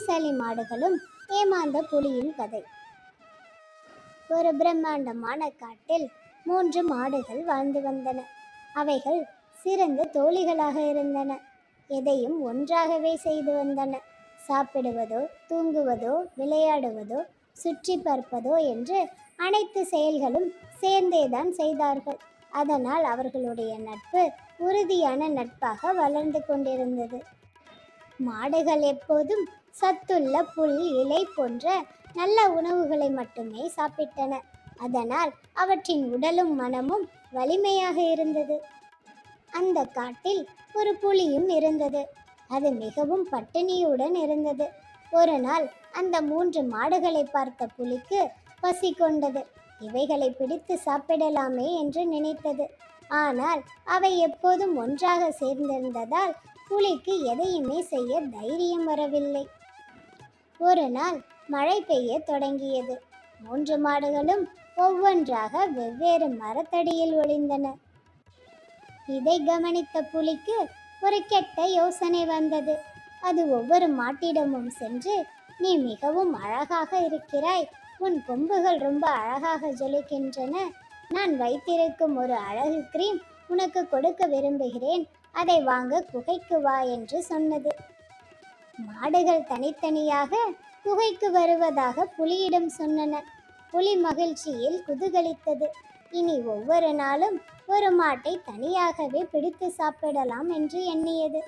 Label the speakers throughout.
Speaker 1: புத்திசாலி மாடுகளும் ஏமாந்த புலியின் கதை. ஒரு பிரம்மாண்டமான காட்டில் 3 மாடுகள் வாழ்ந்து வந்தன. அவைகள் சிறந்த தோழிகளாக இருந்தன. எதையும் ஒன்றாகவே செய்து வந்தன. சாப்பிடுவதோ, தூங்குவதோ, விளையாடுவதோ, சுற்றி பார்ப்பதோ என்று அனைத்து செயல்களும் சேர்ந்தேதான் செய்தார்கள். அதனால் அவர்களுடைய நட்பு உறுதியான நட்பாக வளர்ந்து கொண்டிருந்தது. மாடுகள் எப்போதும் சத்துள்ள புல், இலை போன்ற நல்ல உணவுகளை மட்டுமே சாப்பிட்டன. அதனால் அவற்றின் உடலும் மனமும் வலிமையாக இருந்தது. அந்த காட்டில் ஒரு புலியும் இருந்தது. அது மிகவும் பட்டினியுடன் இருந்தது. ஒரு நாள் அந்த 3 மாடுகளை பார்த்த புலிக்கு பசி கொண்டது. இவைகளை பிடித்து சாப்பிடலாமே என்று நினைத்தது. ஆனால் அவை எப்போதும் ஒன்றாக சேர்ந்திருந்ததால் புலிக்கு எதையுமே செய்ய தைரியம் வரவில்லை. ஒரு நாள் மழை பெய்ய தொடங்கியது. 3 மாடுகளும் ஒவ்வொன்றாக வெவ்வேறு மரத்தடியில் ஒளிந்தன. இதை கவனித்த புலிக்கு ஒரு கெட்ட யோசனை வந்தது. அது ஒவ்வொரு மாட்டிடமும் சென்று, நீ மிகவும் அழகாக இருக்கிறாய், உன் கொம்புகள் ரொம்ப அழகாக ஜொலிக்கின்றன, நான் வைத்திருக்கும் ஒரு அழகு கிரீம் உனக்கு கொடுக்க விரும்புகிறேன், அதை வாங்க குகைக்கு வா என்று சொன்னது. மாடுகள் தனித்தனியாக குகைக்கு வருவதாக புலியிடம் சொன்னன. புலி மகிழ்ச்சியில் குதூகலித்தது. இனி ஒவ்வொரு நாளும் ஒரு மாட்டை தனியாகவே பிடித்து சாப்பிடலாம் என்று எண்ணியது.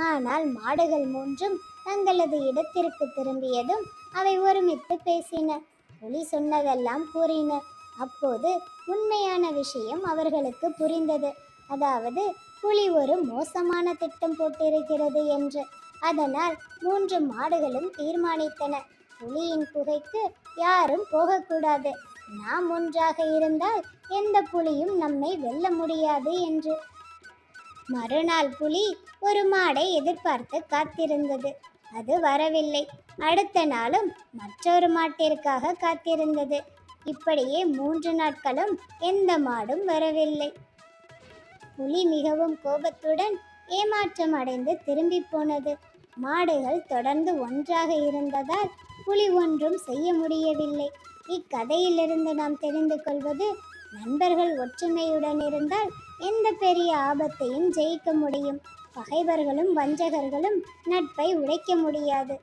Speaker 1: ஆனால் மாடுகள் 3ம் தங்களது இடத்திற்கு திரும்பியதும் அவை ஒருமித்து பேசின. புலி சொன்னதெல்லாம் கூறின. அப்போது உண்மையான விஷயம் அவர்களுக்கு புரிந்தது. அதாவது புலி ஒரு மோசமான திட்டம் போட்டிருக்கிறது என்று. அதனால் 3 மாடுகளும் தீர்மானித்தன, புலியின் குகைக்கு யாரும் போகக்கூடாது. நாம் ஒன்றாக இருந்தால் எந்த புலியும் நம்மை வெல்ல முடியாது என்று. மறுநாள் புலி ஒரு மாடை எதிர்பார்த்து காத்திருந்தது. அது வரவில்லை. அடுத்த நாளும் மற்றொரு மாட்டிற்காக காத்திருந்தது. இப்படியே 3 நாட்களும் எந்த மாடும் வரவில்லை. புலி மிகவும் கோபத்துடன் ஏமாற்றம் அடைந்து திரும்பி போனது. மாடுகள் தொடர்ந்து ஒன்றாக இருந்ததால் புலி ஒன்றும் செய்ய முடியவில்லை. இக்கதையிலிருந்து நாம் தெரிந்து கொள்வது, நண்பர்கள் ஒற்றுமையுடன் இருந்தால் எந்த பெரிய ஆபத்தையும் ஜெயிக்க முடியும். பகைவர்களும் வஞ்சகர்களும் நட்பை உடைக்க முடியாது.